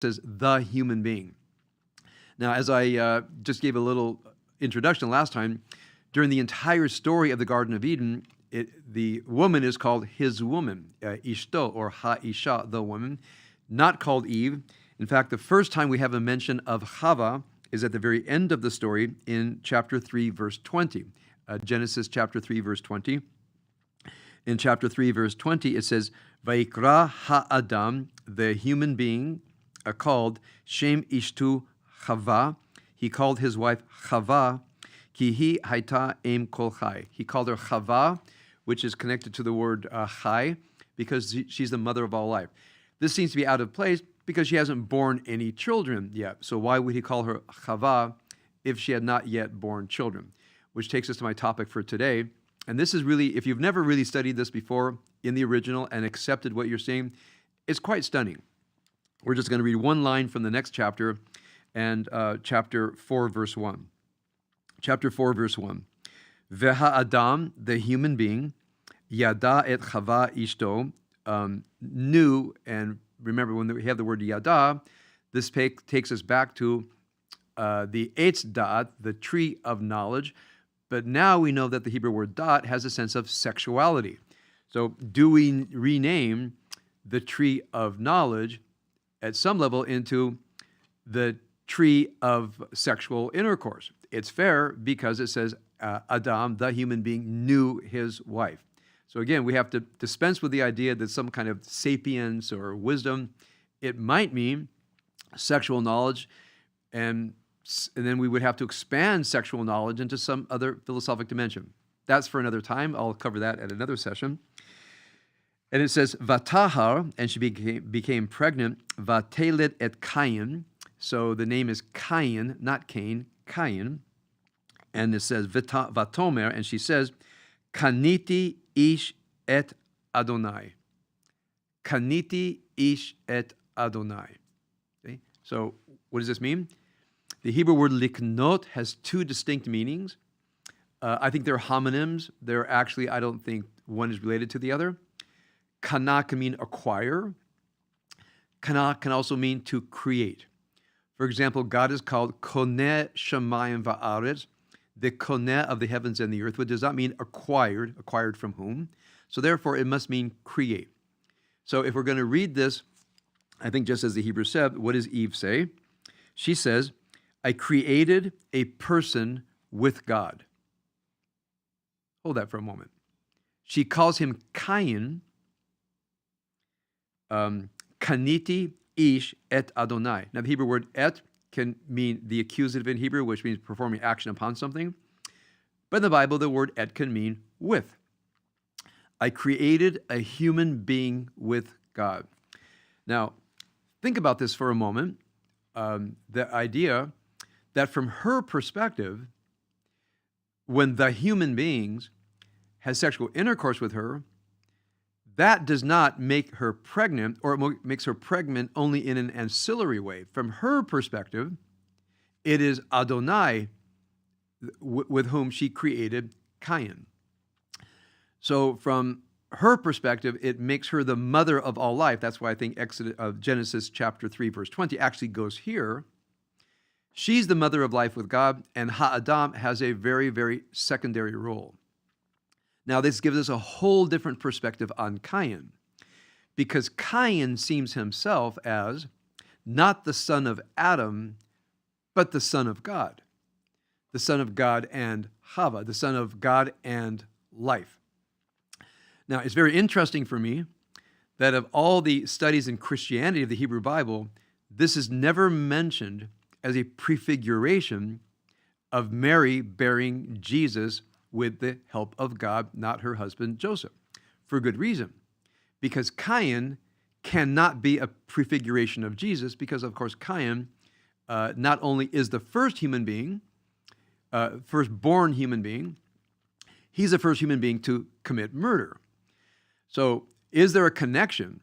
says the human being. Now, as I just gave a little introduction last time, during the entire story of the Garden of Eden, the woman is called his woman, ishto, or ha-isha, the woman, not called Eve. In fact, the first time we have a mention of Chava is at the very end of the story in chapter 3, verse 20. Genesis chapter 3, verse 20. In chapter 3, verse 20, it says, Vaikra ha-adam, the human being, called Shem Ishtu Chava. He called his wife Chava, ki hi haita em kol chai. He called her Chava, which is connected to the word chai, because she's the mother of all life. This seems to be out of place because she hasn't borne any children yet. So why would he call her Chava if she had not yet borne children? Which takes us to my topic for today. And this is really, if you've never really studied this before in the original and accepted what you're seeing, it's quite stunning. We're just going to read one line from the next chapter, and chapter 4, verse 1. Chapter 4, verse 1. Veha Adam, the human being, yada et Chava ishto, knew, and remember when we have the word yada, this takes us back to the Eitz Da'at, the tree of knowledge, but now we know that the Hebrew word da'at has a sense of sexuality. So do we rename the tree of knowledge at some level into the tree of sexual intercourse? It's fair because it says Adam, the human being, knew his wife. So again, we have to dispense with the idea that some kind of sapience or wisdom. It might mean sexual knowledge, and then we would have to expand sexual knowledge into some other philosophic dimension. That's for another time. I'll cover that at another session. And it says, Vatahar, and she became pregnant, Vatelet et Cain. So the name is Cain, not Cain, Cain. And it says, Vatomer, and she says, Kaniti ish et Adonai. Kaniti ish et Adonai. Okay? So what does this mean? The Hebrew word liknot has two distinct meanings. I think they're homonyms. They're actually, I don't think one is related to the other. Kana can mean acquire. Kana can also mean to create. For example, God is called Koneh Shamayim Va'aretz, the Koneh of the heavens and the earth, which does not mean acquired. Acquired from whom? So therefore, it must mean create. So if we're going to read this, I think just as the Hebrew said, what does Eve say? She says, I created a person with God. Hold that for a moment. She calls him Cain, Kaniti ish et Adonai. Now, the Hebrew word et can mean the accusative in Hebrew, which means performing action upon something. But in the Bible, the word et can mean with. I created a human being with God. Now, think about this for a moment. The idea that from her perspective, when the human beings has sexual intercourse with her, that does not make her pregnant, or it makes her pregnant only in an ancillary way. From her perspective, it is Adonai with whom she created Cain. So from her perspective, it makes her the mother of all life. That's why I think Genesis chapter 3, verse 20 actually goes here. She's the mother of life with God, and Ha-Adam has a very, very secondary role. Now, this gives us a whole different perspective on Cain, because Cain sees himself as not the son of Adam, but the son of God. The son of God and Chava, the son of God and life. Now, it's very interesting for me that of all the studies in Christianity of the Hebrew Bible, this is never mentioned as a prefiguration of Mary bearing Jesus with the help of God, not her husband Joseph, for good reason. Because Cain cannot be a prefiguration of Jesus, because of course Cain not only is the first human being, firstborn human being, he's the first human being to commit murder. So is there a connection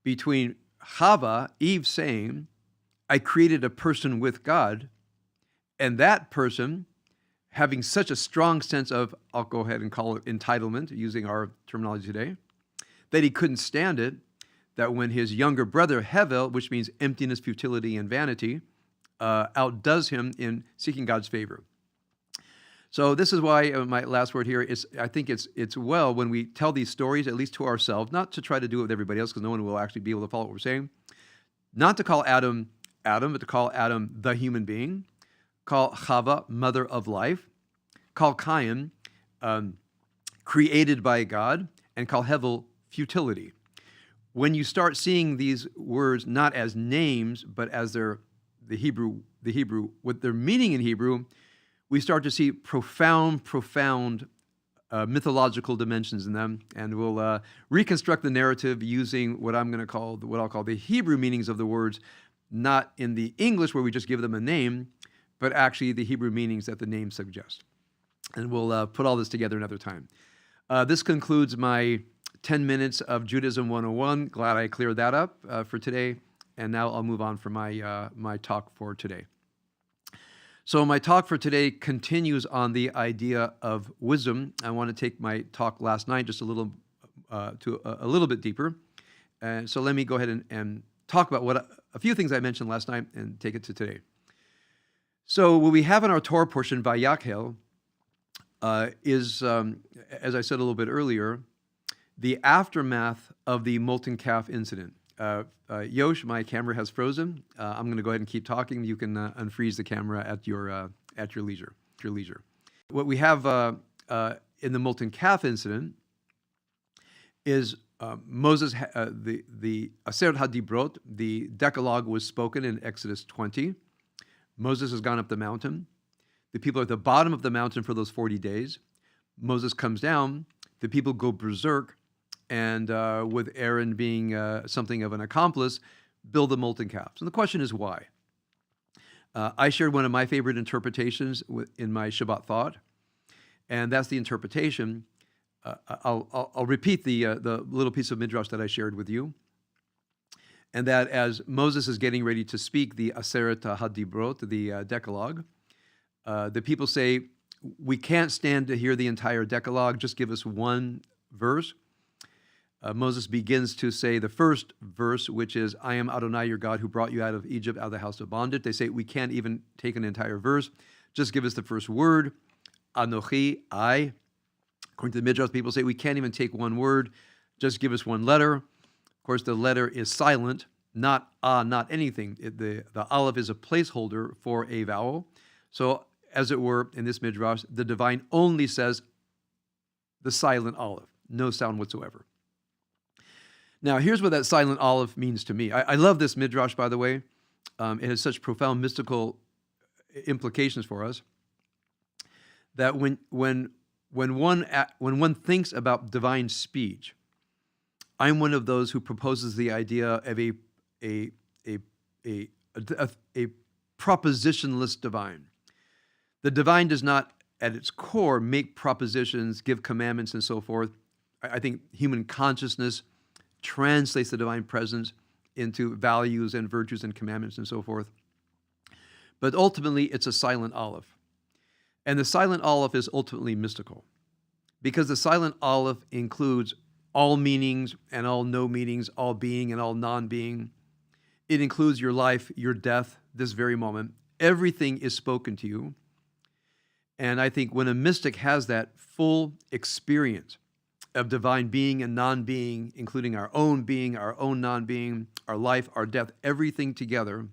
between Chava, Eve saying, I created a person with God, and that person having such a strong sense of, I'll go ahead and call it entitlement, using our terminology today, that he couldn't stand it, that when his younger brother, Hevel, which means emptiness, futility, and vanity, outdoes him in seeking God's favor. So this is why my last word here is, I think it's well when we tell these stories, at least to ourselves, not to try to do it with everybody else, because no one will actually be able to follow what we're saying, not to call Adam, Adam, but to call Adam the human being, call Chava mother of life, call Cain created by God, and call Hevel futility. When you start seeing these words not as names, but as the Hebrew, what their meaning in Hebrew, we start to see profound mythological dimensions in them, and we'll reconstruct the narrative using what I'll call the Hebrew meanings of the words, not in the English where we just give them a name, but actually the Hebrew meanings that the name suggests. And we'll put all this together another time. This concludes my 10 minutes of Judaism 101. Glad I cleared that up for today. And now I'll move on for my talk for today. So my talk for today continues on the idea of wisdom. I want to take my talk last night just a little bit deeper. And so let me go ahead and talk about a few things I mentioned last night and take it to today. So what we have in our Torah portion, Vayakhel, is, as I said a little bit earlier, the aftermath of the molten calf incident. Yosh, my camera has frozen. I'm going to go ahead and keep talking. You can unfreeze the camera at your leisure. What we have in the molten calf incident is Moses, the Aseret HaDibrot, the Decalogue was spoken in Exodus 20. Moses has gone up the mountain. The people are at the bottom of the mountain for those 40 days. Moses comes down. The people go berserk. And with Aaron being something of an accomplice, build the molten calves. And the question is why? I shared one of my favorite interpretations in my Shabbat thought, and that's the interpretation. I'll repeat the little piece of midrash that I shared with you, and that as Moses is getting ready to speak the Aseret HaDibrot, the Decalogue, the people say, we can't stand to hear the entire Decalogue, just give us one verse. Moses begins to say the first verse, which is, I am Adonai, your God, who brought you out of Egypt, out of the house of bondage. They say, we can't even take an entire verse. Just give us the first word, Anochi, I. According to the Midrash, people say, we can't even take one word. Just give us one letter. Of course, the letter is silent, not not anything. The aleph is a placeholder for a vowel. So, as it were, in this Midrash, the divine only says the silent aleph, no sound whatsoever. Now, here's what that silent aleph means to me. I love this midrash, by the way. It has such profound mystical implications for us that when one thinks about divine speech, I'm one of those who proposes the idea of a propositionless divine. The divine does not, at its core, make propositions, give commandments, and so forth. I think human consciousness translates the divine presence into values and virtues and commandments and so forth. But ultimately, it's a silent aleph. And the silent aleph is ultimately mystical because the silent aleph includes all meanings and all no meanings, all being and all non-being. It includes your life, your death, this very moment. Everything is spoken to you. And I think when a mystic has that full experience of divine being and non-being, including our own being, our own non-being, our life, our death, everything together,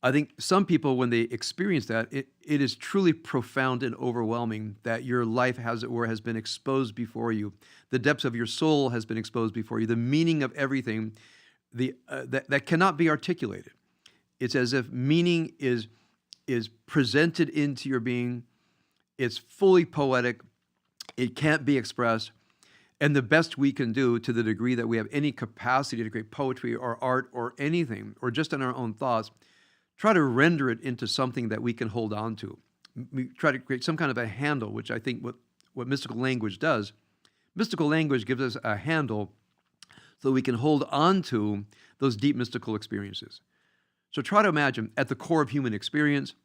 I think some people, when they experience that, it is truly profound and overwhelming that your life, as it were, has been exposed before you. The depths of your soul has been exposed before you. The meaning of everything that cannot be articulated. It's as if meaning is presented into your being. It's fully poetic. It can't be expressed. And the best we can do, to the degree that we have any capacity to create poetry or art or anything, or just in our own thoughts, try to render it into something that we can hold on to. We try to create some kind of a handle, which I think what mystical language does. Mystical language gives us a handle so we can hold on to those deep mystical experiences. So try to imagine, at the core of human experience,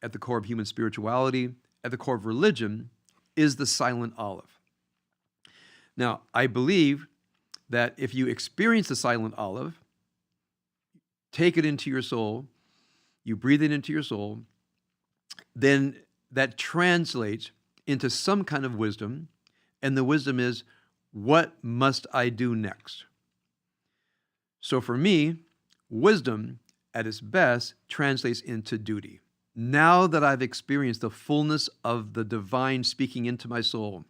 at the core of human spirituality, at the core of religion, is the silent aleph. Now, I believe that if you experience the silent olive, take it into your soul, you breathe it into your soul, then that translates into some kind of wisdom, and the wisdom is, what must I do next? So for me, wisdom at its best translates into duty. Now that I've experienced the fullness of the divine speaking into my soul,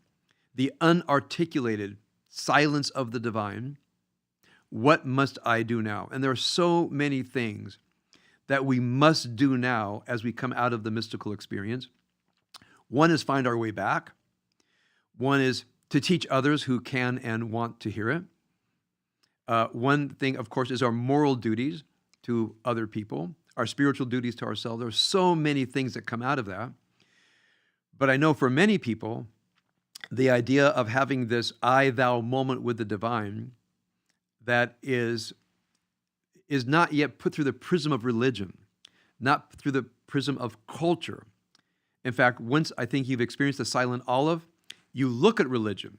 the unarticulated silence of the divine, what must I do now? And there are so many things that we must do now as we come out of the mystical experience. One is find our way back. One is to teach others who can and want to hear it. One thing, of course, is our moral duties to other people, our spiritual duties to ourselves. There are so many things that come out of that. But I know for many people, the idea of having this I-thou moment with the divine that is not yet put through the prism of religion, not through the prism of culture. In fact, once I think you've experienced the silent olive, you look at religion,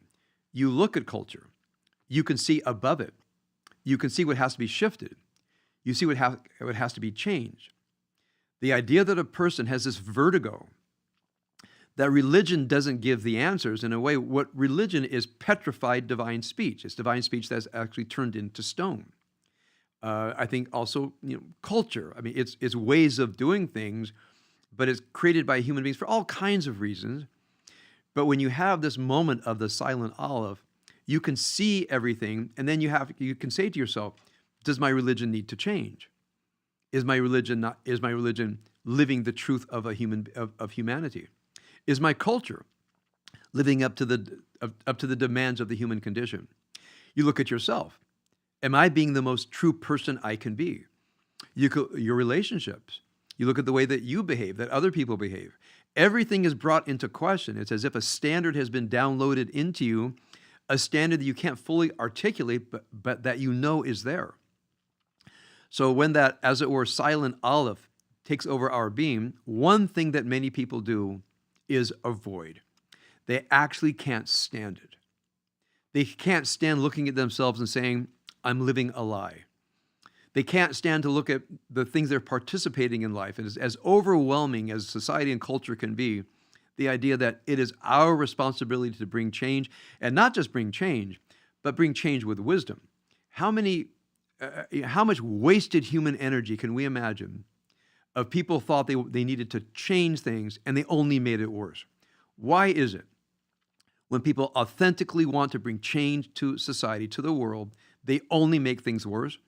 you look at culture, you can see above it. You can see what has to be shifted. You see what has to be changed. The idea that a person has this vertigo, that religion doesn't give the answers. In a way, what religion is petrified divine speech. It's divine speech that's actually turned into stone. I think also, culture. I mean, it's ways of doing things, but it's created by human beings for all kinds of reasons. But when you have this moment of the silent olive, you can see everything, and then you can say to yourself, does my religion need to change? Is my religion living the truth of of humanity? Is my culture living up to the demands of the human condition? You look at yourself. Am I being the most true person I can be? Your relationships. You look at the way that you behave, that other people behave. Everything is brought into question. It's as if a standard has been downloaded into you, a standard that you can't fully articulate, but that you know is there. So when that, as it were, silent olive takes over our being, one thing that many people do is avoid. They actually can't stand it. They can't stand looking at themselves and saying, I'm living a lie. They can't stand to look at the things they're participating in life. And as overwhelming as society and culture can be, the idea that it is our responsibility to bring change, and not just bring change, but bring change with wisdom. How much wasted human energy can we imagine of people thought they needed to change things and they only made it worse? Why is it when people authentically want to bring change to society, to the world, they only make things worse?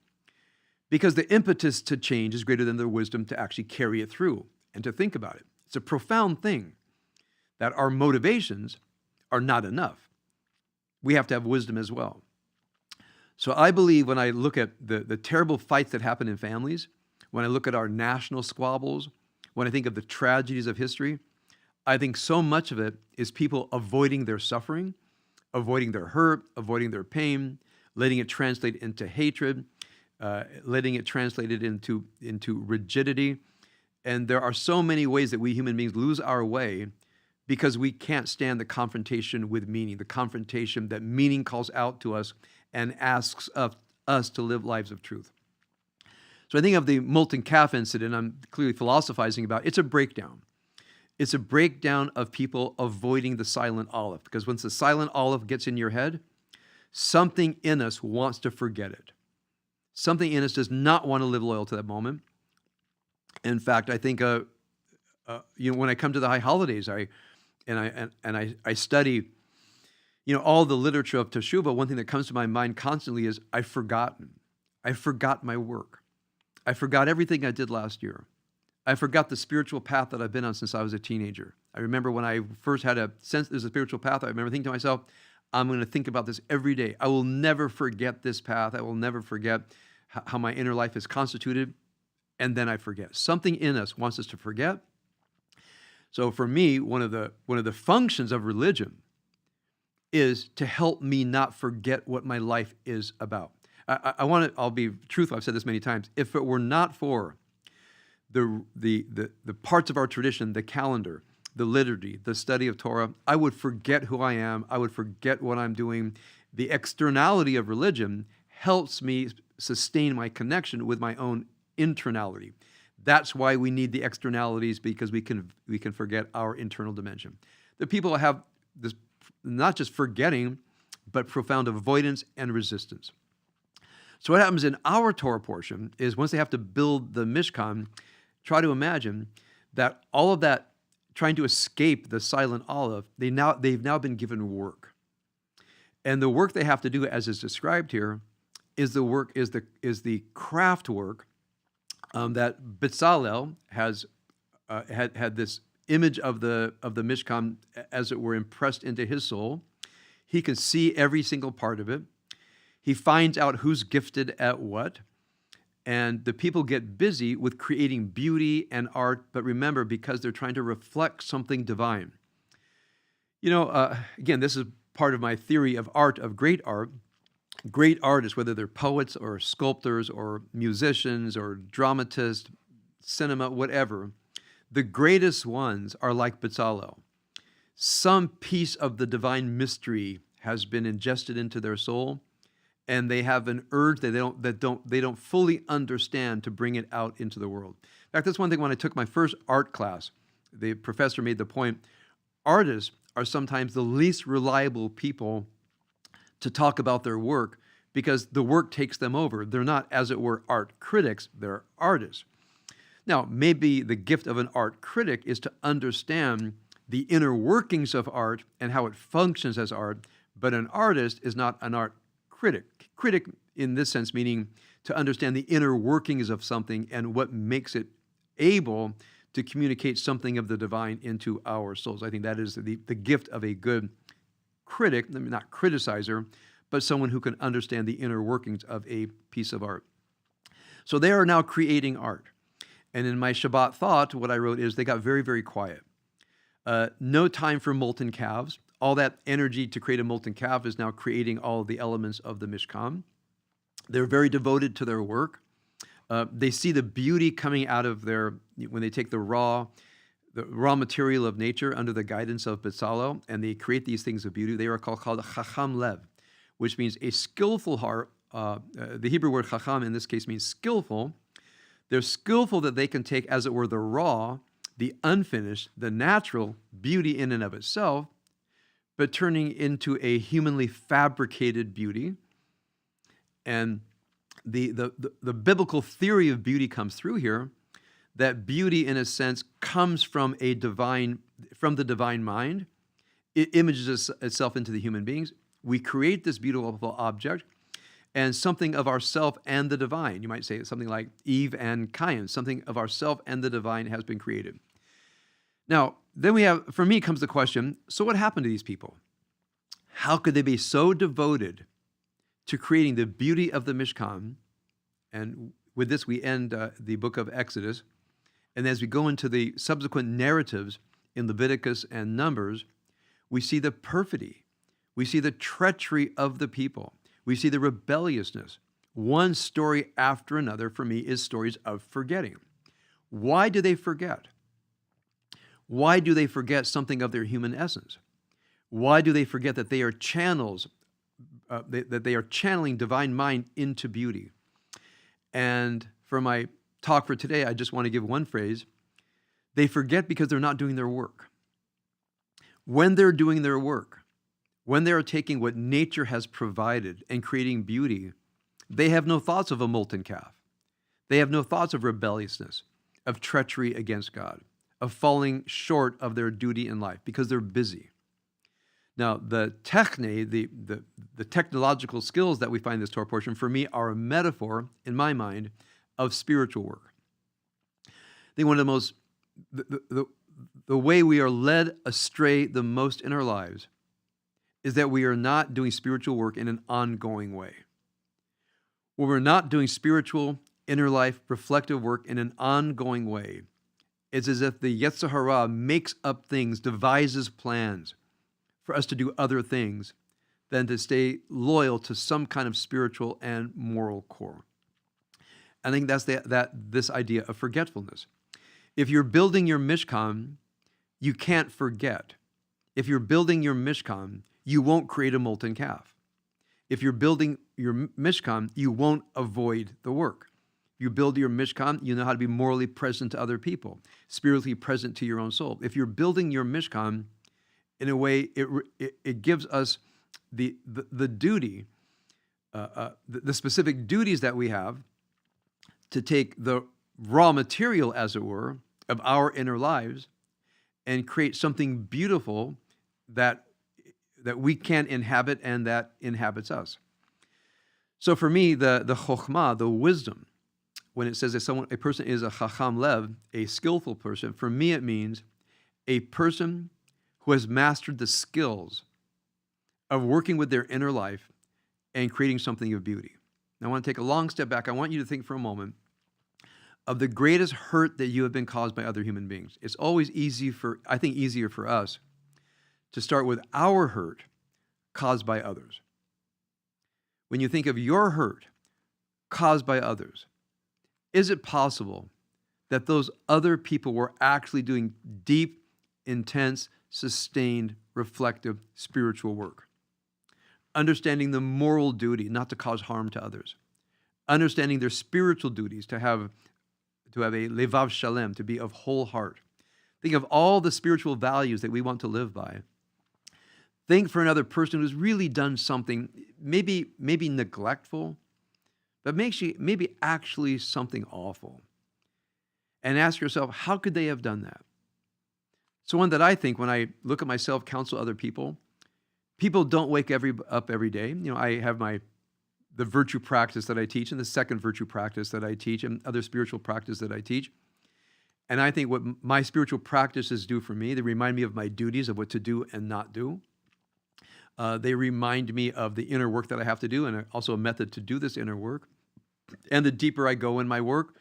Because the impetus to change is greater than their wisdom to actually carry it through and to think about it. It's a profound thing that our motivations are not enough. We have to have wisdom as well. So I believe when I look at the terrible fights that happen in families, when I look at our national squabbles, when I think of the tragedies of history, I think so much of it is people avoiding their suffering, avoiding their hurt, avoiding their pain, letting it translate into hatred, letting it translate it into rigidity. And there are so many ways that we human beings lose our way because we can't stand the confrontation with meaning, the confrontation that meaning calls out to us and asks of us to live lives of truth. So I think of the molten calf incident I'm clearly philosophizing about. It's a breakdown. It's a breakdown of people avoiding the silent olive, because once the silent olive gets in your head, something in us wants to forget it. Something in us does not want to live loyal to that moment. In fact, I think when I come to the high holidays, I study all the literature of Teshuvah. One thing that comes to my mind constantly is I forgot my work. I forgot everything I did last year. I forgot the spiritual path that I've been on since I was a teenager. I remember when I first had a sense there's a spiritual path, I remember thinking to myself, I'm going to think about this every day. I will never forget this path. I will never forget how my inner life is constituted. And then I forget. Something in us wants us to forget. So for me, one of the functions of religion is to help me not forget what my life is about. I'll be truthful, I've said this many times. If it were not for the parts of our tradition, the calendar, the liturgy, the study of Torah, I would forget who I am. I would forget what I'm doing. The externality of religion helps me sustain my connection with my own internality. That's why we need the externalities, because we can forget our internal dimension. The people have this not just forgetting, but profound avoidance and resistance. So what happens in our Torah portion is once they have to build the Mishkan, try to imagine that all of that trying to escape the silent olive, they've now been given work. And the work they have to do, as is described here, is the craft work that Bezalel has had this image of the Mishkan, as it were, impressed into his soul. He can see every single part of it. He finds out who's gifted at what. And the people get busy with creating beauty and art, but remember, because they're trying to reflect something divine. Again, this is part of my theory of art, of great art. Great artists, whether they're poets or sculptors or musicians or dramatists, cinema, whatever, the greatest ones are like Bezalel. Some piece of the divine mystery has been ingested into their soul, and they have an urge that they don't fully understand to bring it out into the world. In fact, that's one thing when I took my first art class, the professor made the point, artists are sometimes the least reliable people to talk about their work because the work takes them over. They're not, as it were, art critics, they're artists. Now, maybe the gift of an art critic is to understand the inner workings of art and how it functions as art, but an artist is not an art critic. Critic in this sense, meaning to understand the inner workings of something and what makes it able to communicate something of the divine into our souls. I think that is the gift of a good critic, not criticizer, but someone who can understand the inner workings of a piece of art. So they are now creating art. And in my Shabbat thought, what I wrote is they got very, very quiet. No time for molten calves. All that energy to create a molten calf is now creating all of the elements of the Mishkan. They're very devoted to their work. They see the beauty coming out of when they take the raw material of nature under the guidance of Bezalel, and they create these things of beauty. They are called Chacham Lev, which means a skillful heart. The Hebrew word Chacham in this case means skillful. They're skillful that they can take, as it were, the raw, the unfinished, the natural beauty in and of itself, but turning into a humanly fabricated beauty. And the biblical theory of beauty comes through here, that beauty, in a sense, comes from the divine mind. It images itself into the human beings. We create this beautiful object, and something of ourself and the divine, you might say something like Eve and Cain, something of ourself and the divine has been created. Now, then for me comes the question, so what happened to these people? How could they be so devoted to creating the beauty of the Mishkan? And with this, we end the book of Exodus. And as we go into the subsequent narratives in Leviticus and Numbers, we see the perfidy. We see the treachery of the people. We see the rebelliousness. One story after another, for me, is stories of forgetting. Why do they forget? Why do they forget something of their human essence? Why do they forget that they are channels, that they are channeling divine mind into beauty? And for my talk for today, I just want to give one phrase. They forget because they're not doing their work. When they're doing their work, when they are taking what nature has provided and creating beauty, they have no thoughts of a molten calf. They have no thoughts of rebelliousness, of treachery against God, of falling short of their duty in life because they're busy. Now, the techne, the technological skills that we find in this Torah portion, for me, are a metaphor, in my mind, of spiritual work. I think one of the most, the way we are led astray the most in our lives is that we are not doing spiritual work in an ongoing way. When we're not doing spiritual, inner life, reflective work in an ongoing way, it's as if the Yetzer Hara makes up things, devises plans for us to do other things than to stay loyal to some kind of spiritual and moral core. I think that's this idea of forgetfulness. If you're building your Mishkan, you can't forget. If you're building your Mishkan, you won't create a molten calf. If you're building your Mishkan, you won't avoid the work. You build your Mishkan, you know how to be morally present to other people, spiritually present to your own soul. If you're building your Mishkan, in a way, it gives us the duty, the specific duties that we have to take the raw material, as it were, of our inner lives and create something beautiful that we can inhabit and that inhabits us. So for me, the chokhmah, the wisdom, when it says that a person is a chacham lev, a skillful person, for me it means a person who has mastered the skills of working with their inner life and creating something of beauty. Now, I want to take a long step back. I want you to think for a moment of the greatest hurt that you have been caused by other human beings. It's always easier for us to start with our hurt caused by others. When you think of your hurt caused by others, is it possible that those other people were actually doing deep, intense, sustained, reflective, spiritual work? Understanding the moral duty not to cause harm to others. Understanding their spiritual duties to have a levav shalem, to be of whole heart. Think of all the spiritual values that we want to live by. Think for another person who's really done something, maybe neglectful, but maybe actually something awful. And ask yourself, how could they have done that? So one that I think, when I look at myself, counsel other people don't wake up every day. I have the virtue practice that I teach, and the second virtue practice that I teach, and other spiritual practice that I teach. And I think what my spiritual practices do for me, they remind me of my duties, of what to do and not do. They remind me of the inner work that I have to do, and also a method to do this inner work. And the deeper I go in my work,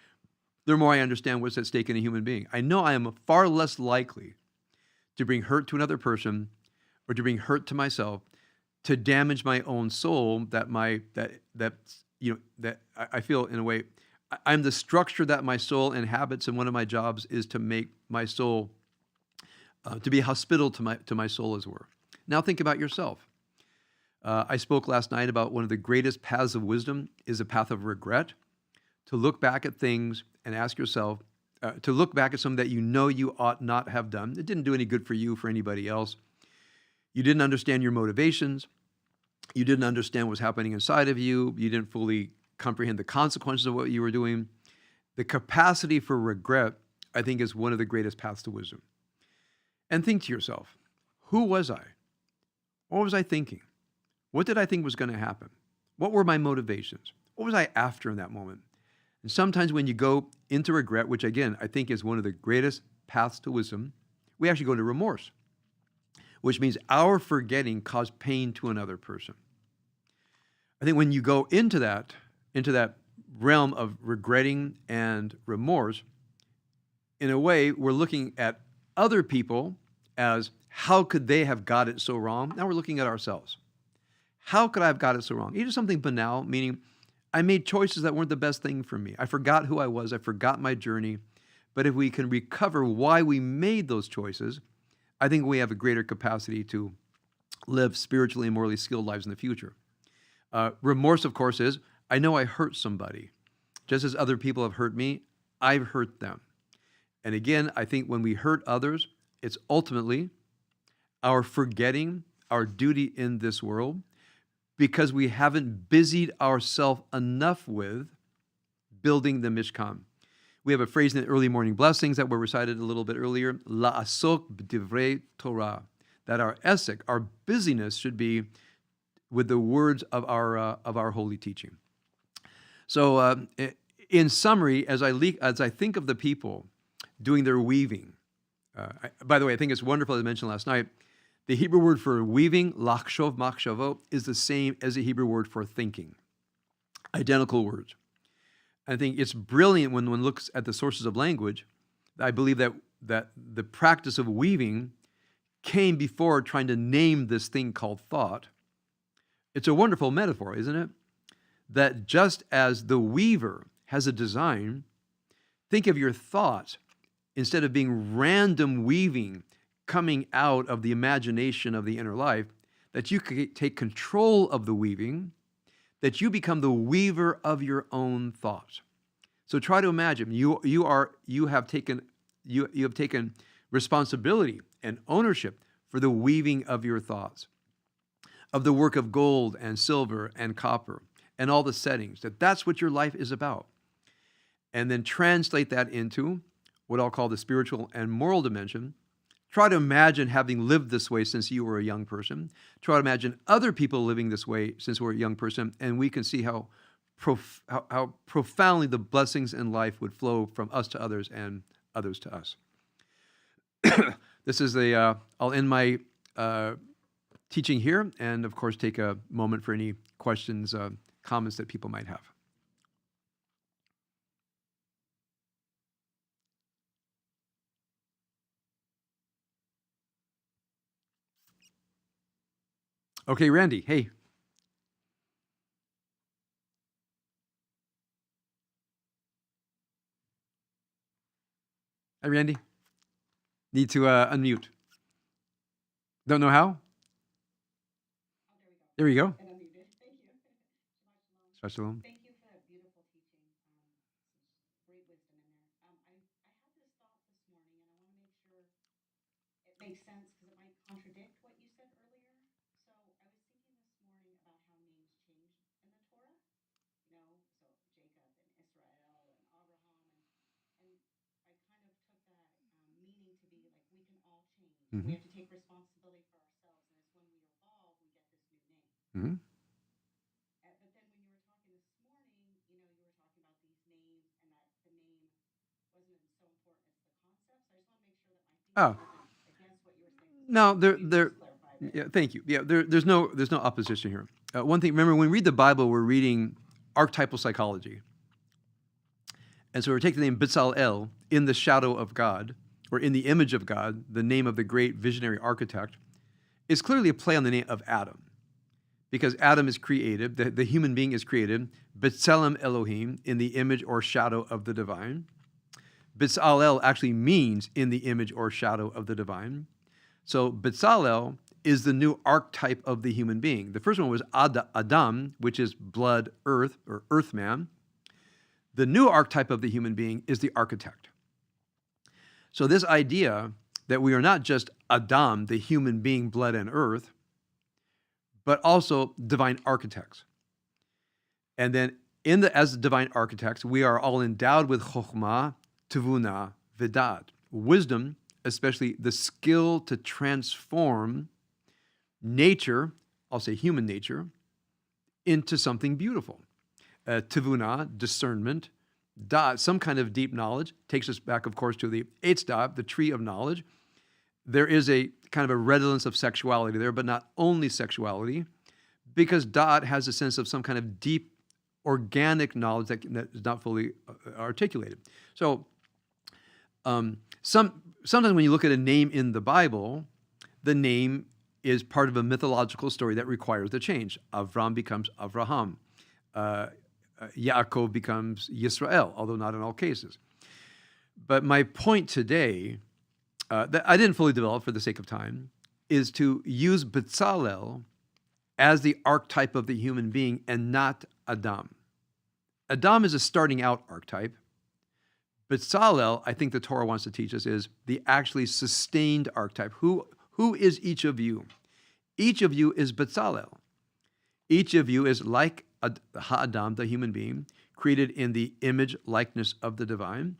the more I understand what's at stake in a human being. I know I am far less likely to bring hurt to another person or to bring hurt to myself, to damage my own soul, that I feel, in a way, I'm the structure that my soul inhabits, and one of my jobs is to make my soul, to be hospitable to my soul, as it were. Now think about yourself. I spoke last night about one of the greatest paths of wisdom is a path of regret, to look back at things and ask yourself, to look back at something that you know you ought not have done. It didn't do any good for you, for anybody else. You didn't understand your motivations. You didn't understand what was happening inside of you. You didn't fully comprehend the consequences of what you were doing. The capacity for regret, I think, is one of the greatest paths to wisdom. And think to yourself, who was I? What was I thinking? What did I think was going to happen? What were my motivations? What was I after in that moment? And sometimes when you go into regret, which again, I think is one of the greatest paths to wisdom, we actually go into remorse, which means our forgetting caused pain to another person. I think when you go into that realm of regretting and remorse, in a way, we're looking at other people as, how could they have got it so wrong? Now we're looking at ourselves. How could I have got it so wrong? Even something banal, meaning I made choices that weren't the best thing for me. I forgot who I was. I forgot my journey. But if we can recover why we made those choices, I think we have a greater capacity to live spiritually and morally skilled lives in the future. Remorse, of course, is, I know I hurt somebody. Just as other people have hurt me, I've hurt them. And again, I think when we hurt others, it's ultimately our forgetting our duty in this world, because we haven't busied ourselves enough with building the Mishkan. We have a phrase in the early morning blessings that were recited a little bit earlier, la'asok b'divrei Torah, that our esek, our busyness, should be with the words of our holy teaching. So, in summary, as I think of the people doing their weaving, by the way, I think it's wonderful, as I mentioned last night, the Hebrew word for weaving, lachshov, machshavo, is the same as the Hebrew word for thinking. Identical words. I think it's brilliant when one looks at the sources of language. I believe that the practice of weaving came before trying to name this thing called thought. It's a wonderful metaphor, isn't it? That just as the weaver has a design, think of your thoughts, instead of being random weaving coming out of the imagination of the inner life, that you could take control of the weaving that you become the weaver of your own thoughts. So try to imagine you have taken responsibility and ownership for the weaving of your thoughts, of the work of gold and silver and copper and all the settings. That's what your life is about. And then translate that into what I'll call the spiritual and moral dimension. Try to imagine having lived this way since you were a young person. Try to imagine other people living this way since we're a young person, and we can see how profoundly the blessings in life would flow from us to others and others to us. This is I'll end my teaching here, and of course take a moment for any questions, comments that people might have. Okay, Randy, hey. Hi, Randy. Need to unmute. Don't know how? There we go. Shabbat shalom. Mm-hmm. Mm-hmm. Oh, no, yeah, thank you. Yeah, there's no opposition here. One thing, remember, when we read the Bible, we're reading archetypal psychology. And so we're taking the name Bitzalel, in the shadow of God, or in the image of God, the name of the great visionary architect, is clearly a play on the name of Adam. Because Adam is created, the human being is created, B'Tselem Elohim, in the image or shadow of the divine. Bitzalel actually means in the image or shadow of the divine. So Bitzalel is the new archetype of the human being. The first one was Adam, which is blood, earth, or earthman. The new archetype of the human being is the architect. So this idea that we are not just Adam, the human being, blood and earth, but also divine architects. And then as divine architects, we are all endowed with chokhmah, tevuna, vedat, wisdom, especially the skill to transform nature, I'll say human nature, into something beautiful. Tevuna, discernment, da, some kind of deep knowledge, takes us back, of course, to the Eitz, the tree of knowledge. There is a kind of a redolence of sexuality there, but not only sexuality, because da'at has a sense of some kind of deep organic knowledge that is not fully articulated. So sometimes when you look at a name in the Bible, the name is part of a mythological story that requires a change. Avram becomes Avraham. Yaakov becomes Yisrael, although not in all cases. But my point today, that I didn't fully develop for the sake of time, is to use Betzalel as the archetype of the human being and not Adam. Adam is a starting out archetype. Betzalel, I think the Torah wants to teach us, is the actually sustained archetype. Who is each of you? Each of you is Betzalel. Each of you is like Ha'adam, the human being, created in the image, likeness of the divine.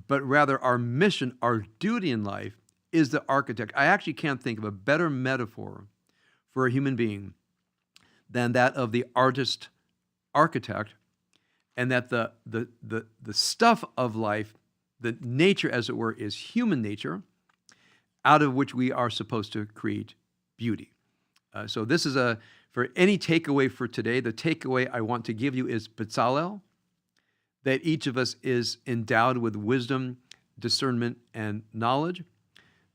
But rather our mission, our duty in life is the architect. I actually can't think of a better metaphor for a human being than that of the artist architect, and that the stuff of life, the nature, as it were, is human nature, out of which we are supposed to create beauty. So this is for any takeaway for today, the takeaway I want to give you is Betzalel, that each of us is endowed with wisdom, discernment, and knowledge,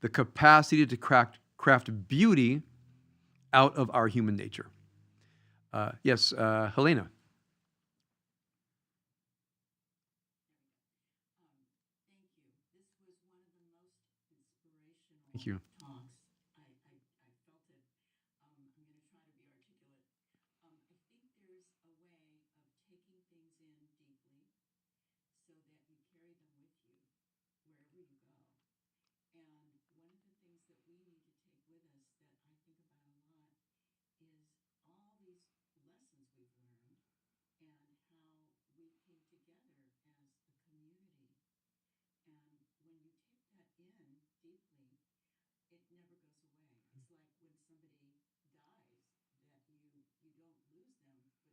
the capacity to craft beauty out of our human nature. Yes, Helena. Thank you.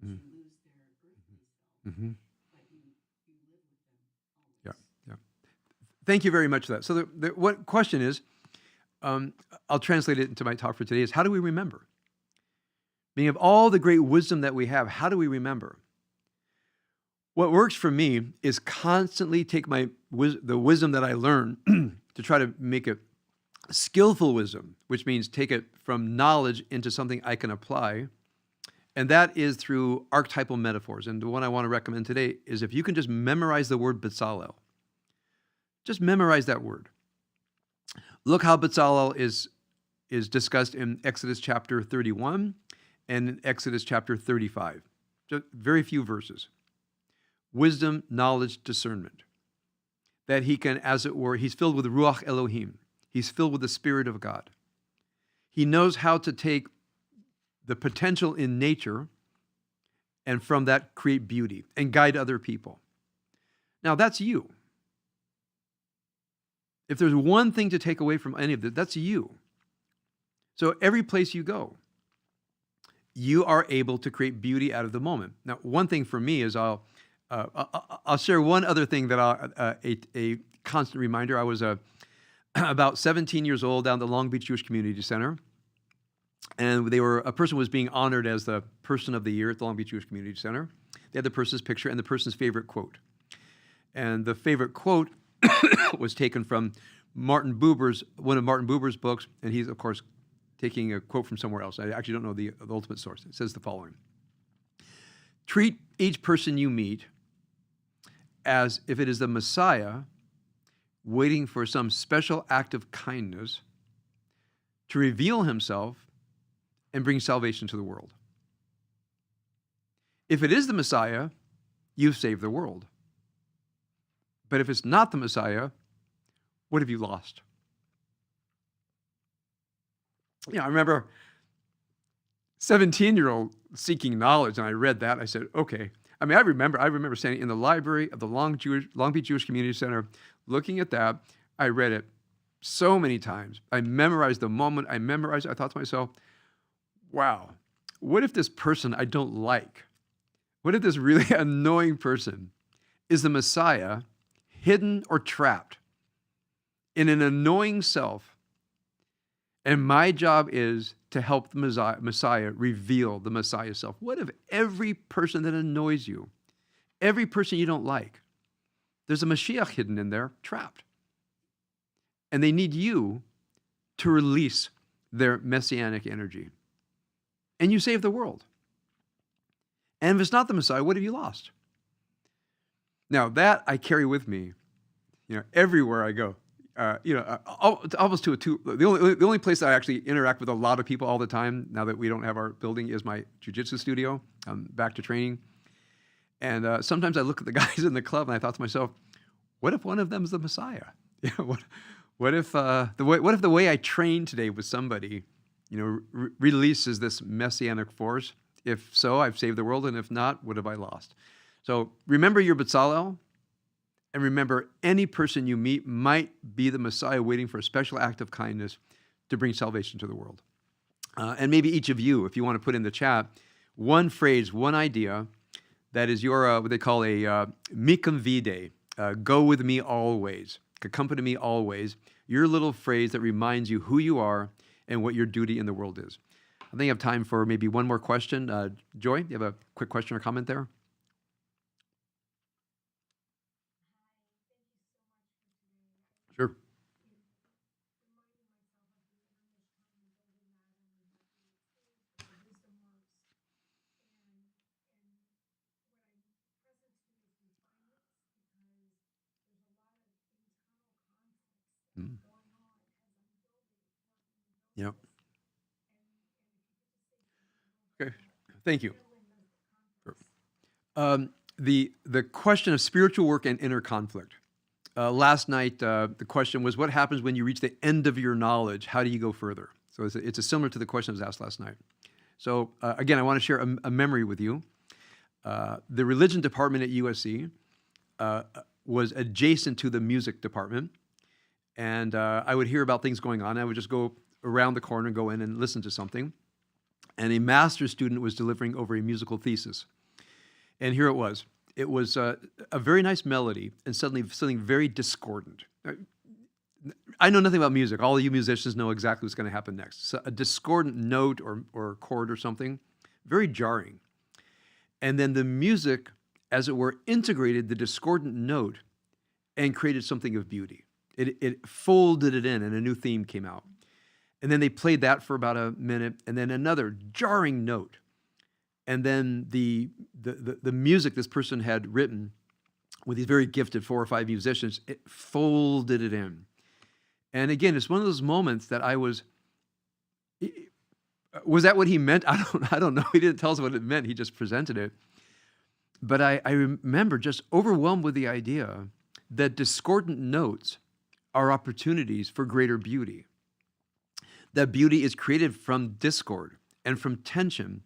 Mm. Mm-hmm. Yeah, yeah. Thank you very much for that. So what question is, I'll translate it into my talk for today, is how do we remember? Meaning of all the great wisdom that we have, how do we remember? What works for me is constantly take the wisdom that I learn to try to make it skillful wisdom, which means take it from knowledge into something I can apply. And that is through archetypal metaphors. And the one I want to recommend today is if you can just memorize the word Bezalel. Just memorize that word. Look how Bezalel is discussed in Exodus chapter 31 and in Exodus chapter 35. Just very few verses. Wisdom, knowledge, discernment. That he can, as it were, he's filled with Ruach Elohim. He's filled with the Spirit of God. He knows how to take the potential in nature and from that create beauty and guide other people. Now, that's you. If there's one thing to take away from any of this, that's you. So every place you go, you are able to create beauty out of the moment. Now, one thing for me is I'll share one other thing that a constant reminder. I was about 17 years old down at the Long Beach Jewish Community Center, and a person was being honored as the Person of the Year at the Long Beach Jewish Community Center. They had the person's picture and the person's favorite quote. And the favorite quote was taken from one of Martin Buber's books, and he's, of course, taking a quote from somewhere else. I actually don't know the ultimate source. It says the following: treat each person you meet as if it is the Messiah waiting for some special act of kindness to reveal himself and bring salvation to the world. If it is the Messiah, you've saved the world. But if it's not the Messiah, what have you lost? I remember 17-year-old seeking knowledge, and I read that. I said, okay. I remember standing in the library of the Long Beach Jewish Community Center, looking at that. I read it so many times. I memorized the moment. I thought to myself, wow, what if this person I don't like, what if this really annoying person is the Messiah, hidden or trapped in an annoying self, and my job is to help the Messiah reveal the Messiah self? What if every person that annoys you, every person you don't like, there's a Mashiach hidden in there, trapped, and they need you to release their messianic energy, and you save the world? And if it's not the Messiah, what have you lost? Now, that I carry with me, everywhere I go. Almost the only place that I actually interact with a lot of people all the time, now that we don't have our building, is my jiu-jitsu studio. I'm back to training. And sometimes I look at the guys in the club and I thought to myself, what if one of them is the Messiah? What if the way I trained today with somebody, releases this messianic force? If so, I've saved the world, and if not, what have I lost? So remember your Bezalel, and remember any person you meet might be the Messiah waiting for a special act of kindness to bring salvation to the world. And maybe each of you, if you want to put in the chat, one phrase, one idea that is your, what they call a mikam vide, go with me always, accompany me always, your little phrase that reminds you who you are and what your duty in the world is. I think I have time for maybe one more question. Joy, you have a quick question or comment there? Sure. Mm. Yep. Okay. Thank you. The question of spiritual work and inner conflict. Last night, the question was, what happens when you reach the end of your knowledge? How do you go further? So it's similar to the question that was asked last night. So again, I want to share a memory with you. The religion department at USC was adjacent to the music department. And I would hear about things going on. I would just go around the corner, go in and listen to something. And a master's student was delivering over a musical thesis. And here it was. It was a very nice melody and suddenly something very discordant. I know nothing about music. All of you musicians know exactly what's going to happen next. So a discordant note or chord or something, very jarring. And then the music, as it were, integrated the discordant note and created something of beauty. It folded it in, and a new theme came out. And then they played that for about a minute, and then another jarring note. And then the music this person had written with these very gifted 4 or 5 musicians, it folded it in. And again, it's one of those moments that I was that what he meant? I don't know. He didn't tell us what it meant. He just presented it. But I remember just overwhelmed with the idea that discordant notes are opportunities for greater beauty. That beauty is created from discord and from tension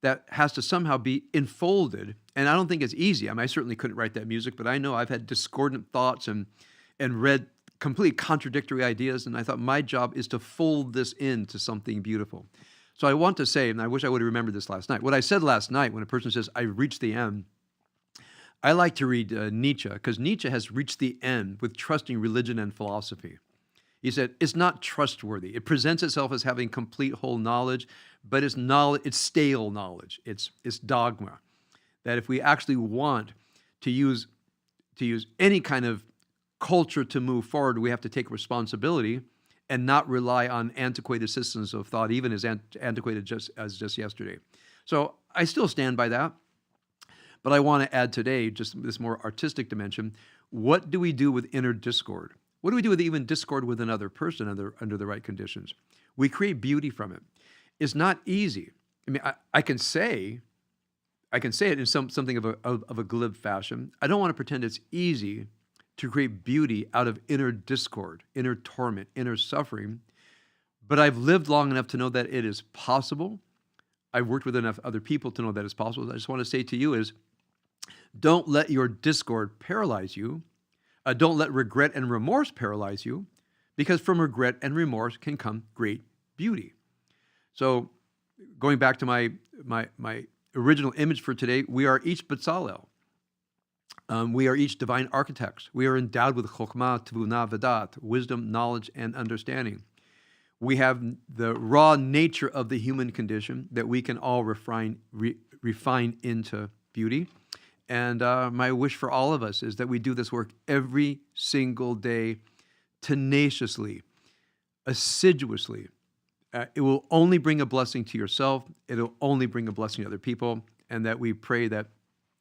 that has to somehow be enfolded. And I don't think it's easy. I mean, I certainly couldn't write that music, but I know I've had discordant thoughts and read completely contradictory ideas, and I thought my job is to fold this into something beautiful. So I want to say, and I wish I would have remembered this last night, what I said last night when a person says, I reached the end, I like to read Nietzsche, because Nietzsche has reached the end with trusting religion and philosophy. He said, it's not trustworthy. It presents itself as having complete whole knowledge, but it's stale knowledge. It's dogma. That if we actually want to use any kind of culture to move forward, we have to take responsibility and not rely on antiquated systems of thought, even as antiquated as just yesterday. So I still stand by that. But I want to add today, just this more artistic dimension, what do we do with inner discord? What do we do with even discord with another person under the right conditions? We create beauty from it. It's not easy. I mean, I can say it in something of a glib fashion. I don't want to pretend it's easy to create beauty out of inner discord, inner torment, inner suffering. But I've lived long enough to know that it is possible. I've worked with enough other people to know that it's possible. I just want to say to you is, don't let your discord paralyze you. Don't let regret and remorse paralyze you, because from regret and remorse can come great beauty. So going back to my original image for today, we are each Bezalel. We are each divine architects. We are endowed with chokhmah, tvuna, vedat, wisdom, knowledge, and understanding. We have the raw nature of the human condition that we can all refine into beauty. And my wish for all of us is that we do this work every single day, tenaciously, assiduously. It will only bring a blessing to yourself. It'll only bring a blessing to other people, and that we pray that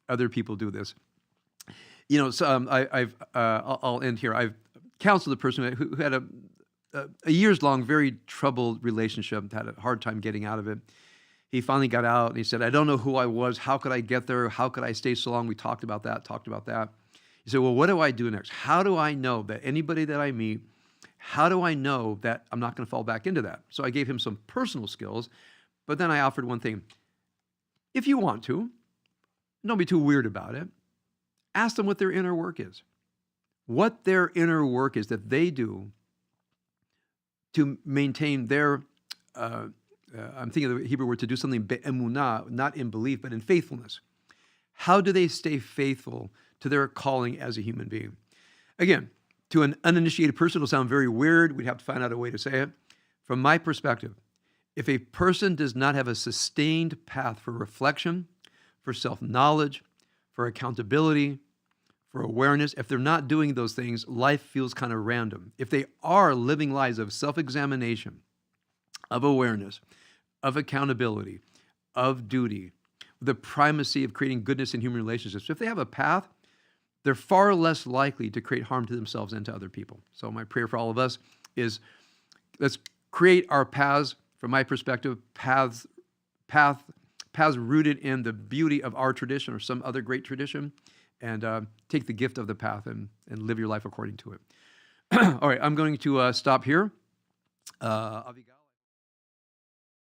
other people do this. You know, so I'll end here. I've counseled a person who had a years-long, very troubled relationship, had a hard time getting out of it. He finally got out, and he said, I don't know who I was. How could I get there? How could I stay so long? We talked about that. He said, well, what do I do next? How do I know that anybody that I meet, how do I know that I'm not going to fall back into that? So I gave him some personal skills, but then I offered one thing. If you want to, don't be too weird about it. Ask them what their inner work is. What their inner work is that they do to maintain their, I'm thinking of the Hebrew word to do something be'emunah, not in belief, but in faithfulness. How do they stay faithful to their calling as a human being? Again, to an uninitiated person, it'll sound very weird. We'd have to find out a way to say it. From my perspective, if a person does not have a sustained path for reflection, for self-knowledge, for accountability, for awareness, if they're not doing those things, life feels kind of random. If they are living lives of self-examination, of awareness, of accountability, of duty, the primacy of creating goodness in human relationships, if they have a path, they're far less likely to create harm to themselves and to other people. So my prayer for all of us is, let's create our paths, from my perspective, paths rooted in the beauty of our tradition or some other great tradition, and take the gift of the path and live your life according to it. All right, I'm going to stop here. Avigal.